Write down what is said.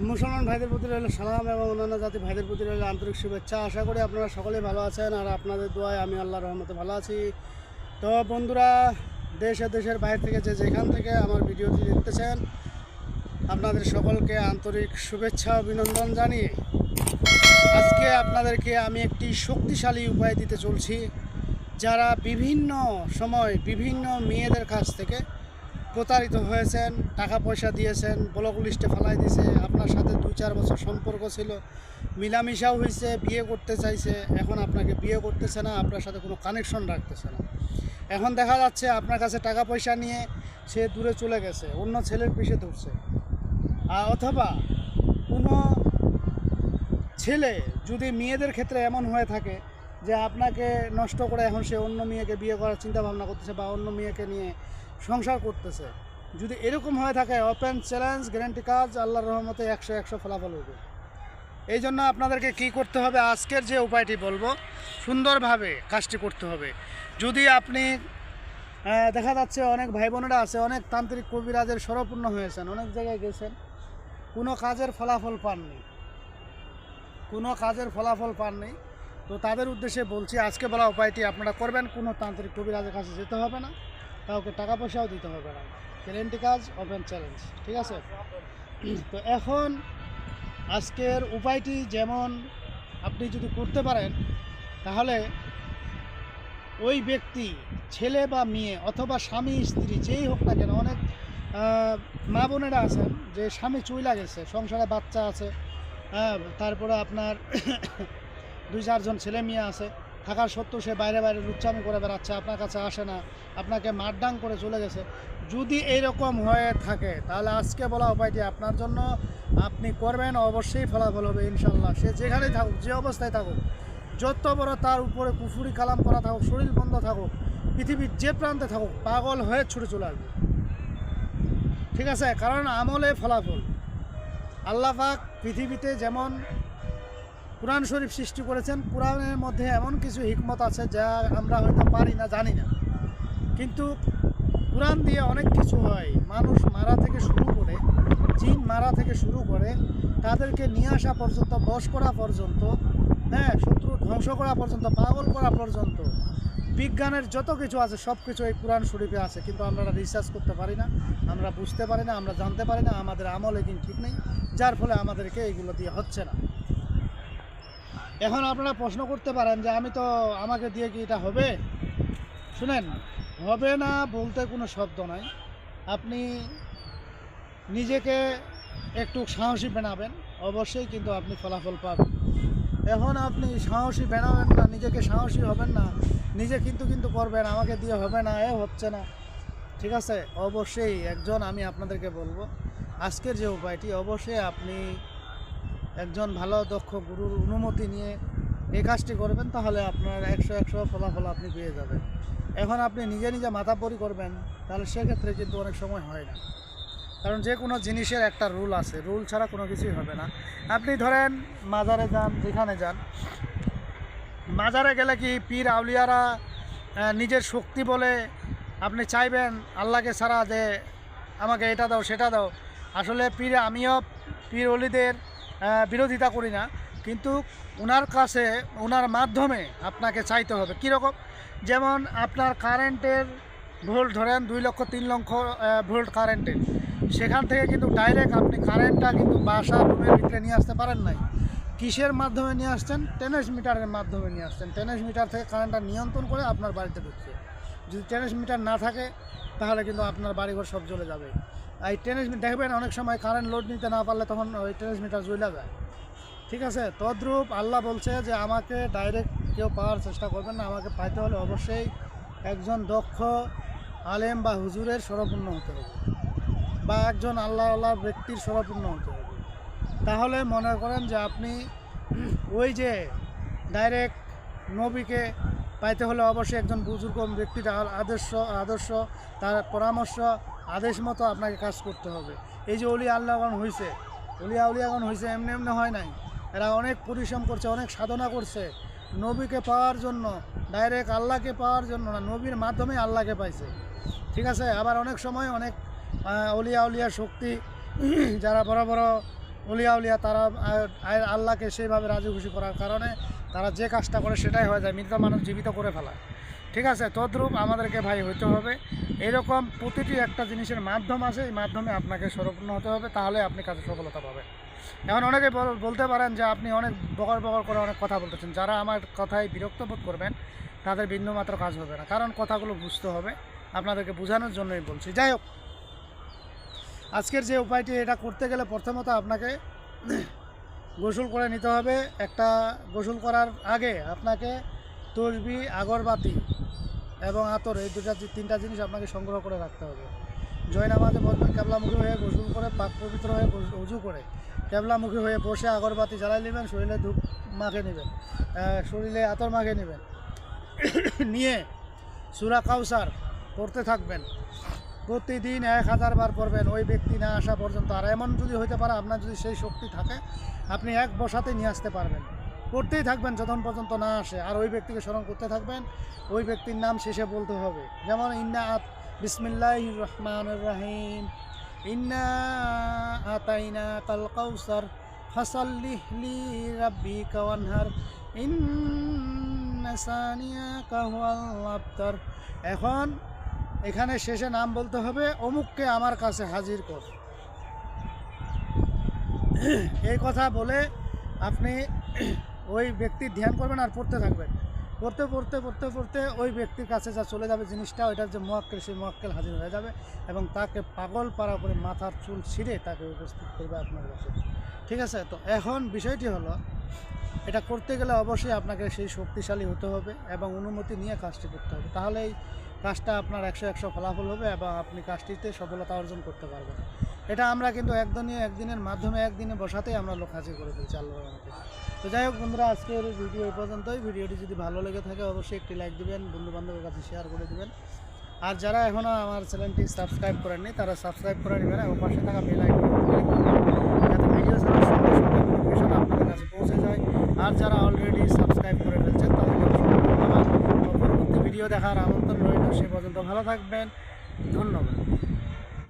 মুসলমান ভাইদের প্রতি রইল সালাম এবং অন্যান্য জাতি ভাইদের প্রতি রইল আন্তরিক শুভেচ্ছা। আশা করি আপনারা সকলেই ভালো আছেন আর আপনাদের দোয়ায় আমি আল্লাহর রহমতে ভালো আছি। তো বন্ধুরা, দেশের বাইরে থেকে যেখান থেকে আমার ভিডিওটি দেখতেছেন, আপনাদের সকলকে আন্তরিক শুভেচ্ছা অভিনন্দন জানিয়ে আজকে আপনাদেরকে আমি একটি শক্তিশালী উপায় দিতে চলছি। যারা বিভিন্ন সময় বিভিন্ন মেয়েদের কাছ থেকে প্রতারিত হয়েছেন, টাকা পয়সা দিয়েছেন, ব্লক লিস্টে ফেলাই দিয়েছে, আপনার সাথে 2-4 বছর সম্পর্ক ছিল, মিলামিশাও হয়েছে, বিয়ে করতে চাইছে, এখন আপনাকে বিয়ে করতেছে না, আপনার সাথে কোনো কানেকশন রাখতেছে না। এখন দেখা যাচ্ছে আপনার কাছে টাকা পয়সা নিয়ে সে দূরে চলে গেছে, অন্য ছেলের পিছে ধরছে। অথবা কোনো ছেলে যদি মেয়েদের ক্ষেত্রে এমন হয়ে থাকে যে আপনাকে নষ্ট করে এখন সে অন্য মেয়েকে বিয়ে করার চিন্তা ভাবনা করতেছে বা অন্য মেয়েকে নিয়ে সংসার করতেছে, যদি এরকম হয়ে থাকে, ওপেন চ্যালেঞ্জ, গ্যারান্টি কাজ, আল্লাহর রহমতে 100 ফলাফল হবে। এই জন্য আপনাদেরকে কী করতে হবে, আজকের যে উপায়টি বলবো সুন্দরভাবে কাজটি করতে হবে। যদি আপনি দেখা যাচ্ছে অনেক ভাই বোনেরা আছে, অনেক তান্ত্রিক কবিরাজের শরণাপন্ন হয়েছেন, অনেক জায়গায় গেছেন, কোনো কাজের ফলাফল পাননি, তো তাদের উদ্দেশ্যে বলছি আজকে বলা উপায়টি আপনারা করবেন। কোনো তান্ত্রিক কবিরাজের কাছে যেতে হবে না, কাউকে টাকা পয়সাও দিতে হবে না, গ্যারান্টি কাজ, ওপেন চ্যালেঞ্জ, ঠিক আছে? তো এখন আজকের উপায়টি যেমন আপনি যদি করতে পারেন, তাহলে ওই ব্যক্তি, ছেলে বা মেয়ে অথবা স্বামী স্ত্রী যেই হোক না কেন, অনেক মা বোনেরা আছেন যে স্বামী চুইলা গেছে, সংসারে বাচ্চা আছে, তারপরে আপনার 2-4 জন ছেলে মেয়ে আছে, থাকার সত্ত্বেও সে বাইরে লুচ্চামি করে বেড়াচ্ছে, আপনার কাছে আসে না, আপনাকে মারডাং করে চলে গেছে। যদি এইরকম হয়ে থাকে, তাহলে আজকে বলা উপায়টি আপনার জন্য, আপনি করবেন, অবশ্যই ফলাফল হবে ইনশাল্লাহ। সে যেখানেই থাকুক, যে অবস্থায় থাকুক, যত বড় তার উপরে কুফুরি কালাম করা থাকুক, শরীর বন্ধ থাকুক, পৃথিবীর যে প্রান্তে থাকুক, পাগল হয়ে ছুটে চলে আসবে, ঠিক আছে? কারণ আমলে ফলাফল। আল্লাহ পাক পৃথিবীতে যেমন কোরআন শরীফ সৃষ্টি করেছেন, কোরআনের মধ্যে এমন কিছু হিকমত আছে যা আমরা হয়তো পারি না, জানি না, কিন্তু কোরআন দিয়ে অনেক কিছু হয়। মানুষ মারা থেকে শুরু করে, জিন মারা থেকে শুরু করে, তাদেরকে নিয়ে আসা পর্যন্ত, বশ করা পর্যন্ত, শত্রু ধ্বংস করা পর্যন্ত, পাগল করা পর্যন্ত, বিজ্ঞানের যত কিছু আছে সব কিছু এই কোরআন শরীফে আছে, কিন্তু আমরা রিসার্চ করতে পারি না, আমরা বুঝতে পারি না, আমরা জানতে পারি না, আমাদের আমল এদিন ঠিক নেই, যার ফলে আমাদেরকে এইগুলো দিয়ে হচ্ছে না। এখন আপনারা প্রশ্ন করতে পারেন যে আমাকে দিয়ে কি এটা হবে? শুনেন, হবে না বলতে কোনো শব্দ নাই। আপনি নিজেকে একটু সাহসী বানাবেন, অবশ্যই কিন্তু আপনি ফলাফল পাবেন। এখন আপনি সাহসী বানাবেন না, নিজেকে সাহসী হবেন না, নিজে কিন্তু করবেন, আমাকে দিয়ে হবে না, হচ্ছে না, ঠিক আছে? অবশ্যই আমি আপনাদেরকে বলবো, আজকের যে উপায়টি, অবশ্যই আপনি একজন ভালো দক্ষ গুরুর অনুমতি নিয়ে এই কাজটি করবেন, তাহলে আপনার 100 ফলাফল আপনি পেয়ে যাবেন। এখন আপনি নিজে মাথাপরি করবেন, তাহলে সেক্ষেত্রে কিন্তু অনেক সময় হয় না। কারণ যে কোনো জিনিসের একটা রুল আছে, রুল ছাড়া কোনো কিছুই হবে না। আপনি ধরেন মাজারে যান, যেখানে যান, মাজারে গেলে কি পীর আউলিয়ারা নিজের শক্তি বলে আপনি চাইবেন আল্লাহকে ছাড়া যে আমাকে এটা দাও সেটা দাও? আসলে আমিও পীর অলিদের বিরোধিতা করি না, কিন্তু ওনার মাধ্যমে আপনাকে চাইতে হবে। কীরকম? যেমন আপনার কারেন্টের ভোল্ট ধরেন 2 লক্ষ 3 লক্ষ ভোল্ট কারেন্টের, সেখান থেকে কিন্তু ডাইরেক্ট আপনি কারেন্টটা কিন্তু বাসা রুমের ভিতরে নিয়ে আসতে পারেন নাই। কিসের মাধ্যমে নিয়ে আসছেন? ট্রান্সমিটারের মাধ্যমে নিয়ে আসছেন। ট্রান্সমিটার থেকে কারেন্টটা নিয়ন্ত্রণ করে আপনার বাড়িতে ঢুকছে। যদি ট্রান্সমিটার না থাকে, তাহলে কিন্তু আপনার বাড়িঘর সব জ্বলে যাবে। এই ট্রান্সমিটার দেখবেন অনেক সময় কারেন্ট লোড নিতে না পারলে তখন ওই ট্রান্সমিটার জ্বলে যায়, ঠিক আছে? তদ্রূপ আল্লাহ বলছে যে আমাকে ডাইরেক্ট কেউ পাওয়ার চেষ্টা করবেন না, আমাকে পাইতে হলে অবশ্যই একজন দক্ষ আলেম বা হুজুরের শরণাপন্ন হতে হবে, বা একজন আল্লাহ ব্যক্তির শরণাপন্ন হতে হবে। তাহলে মনে করেন যে আপনি ওই যে ডাইরেক্ট নবীকে পাইতে হলে অবশ্যই একজন বুজুর্গ ব্যক্তির আদর্শ, তার পরামর্শ, আদেশ মতো আপনাকে কাজ করতে হবে। এই যে অলি আল্লাহগণ হয়েছে, আউলিয়াগণ হয়েছে, এমনি হয় নাই। এরা অনেক পরিশ্রম করছে, অনেক সাধনা করছে নবীকে পাওয়ার জন্য, ডাইরেক্ট আল্লাহকে পাওয়ার জন্য না, নবীর মাধ্যমে আল্লাহকে পাইছে, ঠিক আছে? আবার অনেক সময় অনেক আউলিয়ার শক্তি, যারা বড় বড় উলিয়া তারা আল্লাহকে সেইভাবে রাজি খুশি করার কারণে তারা যে কাজটা করে সেটাই হয়ে যায়, মৃত মানুষ জীবিত করে ফেলায়। ঠিক আছে, তদ্রূপ আমাদেরকে ভাই হইতে হবে। এরকম প্রতিটি একটা জিনিসের মাধ্যম আছে, এই মাধ্যমে আপনাকে স্বরূপূর্ণ হতে হবে, তাহলে আপনি কাজে সফলতা পাবেন। এখন অনেকে বলতে পারেন যে আপনি অনেক বকর করে অনেক কথা বলতেছেন। যারা আমার কথায় বিরক্ত বোধ করবেন তাদের বিন্দুমাত্র কাজ হবে না, কারণ কথাগুলো বুঝতে হবে, আপনাদেরকে বোঝানোর জন্যই বলছি। যাই হোক, আজকের যে উপায়টি, এটা করতে গেলে প্রথমত আপনাকে গোসল করে নিতে হবে। একটা গোসল করার আগে আপনাকে তসবি, আগরবাতি এবং আতর, এই তিনটা জিনিস আপনাকে সংগ্রহ করে রাখতে হবে। জয়নামাজে বসবেন, ক্যাবলামুখী হয়ে গোসল করে পাক পবিত্র হয়ে উজু করে ক্যাবলামুখী হয়ে বসে আগরবাতি জ্বালাই নেবেন, শরীরে ধূপ মাখে নেবেন, শরীরে আতর মাখে নেবেন, নিয়ে সূরা কাউসার পড়তে থাকবেন। প্রতিদিন 1000 বার পড়বেন ওই ব্যক্তি না আসা পর্যন্ত। আর এমন যদি হইতে পারে আপনার যদি সেই শক্তি থাকে, আপনি এক বসাতে নিয়ে আসতে পারবেন। পড়তেই থাকবেন যতক্ষণ পর্যন্ত না আসে, আর ওই ব্যক্তিকে স্মরণ করতে থাকবেন। ওই ব্যক্তির নাম শেষে বলতে হবে, যেমন বিসমিল্লাহির রহমানির রহিম, ইন্না আতাইনা কাল কাউসার ফাসাল্লি লিরাব্বিকা ওয়ানহার ইন্না সানিয়াকা হুয়াল আবতার। এখন এখানে শেষে নাম বলতে হবে, অমুককে আমার কাছে হাজির কর। এই কথা বলে আপনি ওই ব্যক্তির ধ্যান করবেন আর পড়তে থাকবেন। পড়তে ওই ব্যক্তির কাছে যা চলে যাবে জিনিসটা, ওইটার যে মোয়াক্কেল, সেই মোয়াক্কেল হাজির হয়ে যাবে এবং তাকে পাগল পাড়া করে মাথার চুল ছিঁড়ে তাকে উপস্থিত করবে আপনার কাছে। ঠিক আছে, তো এখন বিষয়টি হলো, এটা করতে গেলে অবশ্যই আপনাকে সেই শক্তিশালী হতে হবে এবং অনুমতি নিয়ে কাজটি করতে হবে, তাহলে এই কাজটা আপনার 100 ফলাফল হবে এবং আপনি কাজটিতে সফলতা অর্জন করতে পারবেন। এটা আমরা কিন্তু একদিনের মাধ্যমে একদিনে বসাতেই আমরা লোক হাজির করে ফেলছি আল্লাহর রহমতে। তো যাই হোক বন্ধুরা, আজকের ভিডিও এই পর্যন্তই। ভিডিওটি যদি ভালো লেগে থাকে অবশ্যই একটি লাইক দিবেন, বন্ধুবান্ধবের কাছে শেয়ার করে দিবেন। আর যারা এখনও আমার চ্যানেলটি সাবস্ক্রাইব করেননি তারা সাবস্ক্রাইব করে নেবেন এবং পাশে থাকা বেল আইকনে ক্লিক করবেন, যাতে ভিডিও ছাড়ার সঙ্গে সঙ্গে নোটিফিকেশন আপনাদের কাছে পৌঁছে যায়। আর যারা অলরেডি সাবস্ক্রাইব করে ফেলছেন তাদেরকে অসংখ্য ধন্যবাদ। পরবর্তী ভিডিও দেখার আমন্ত্রণ রইল। সে পর্যন্ত ভালো থাকবেন, ধন্যবাদ।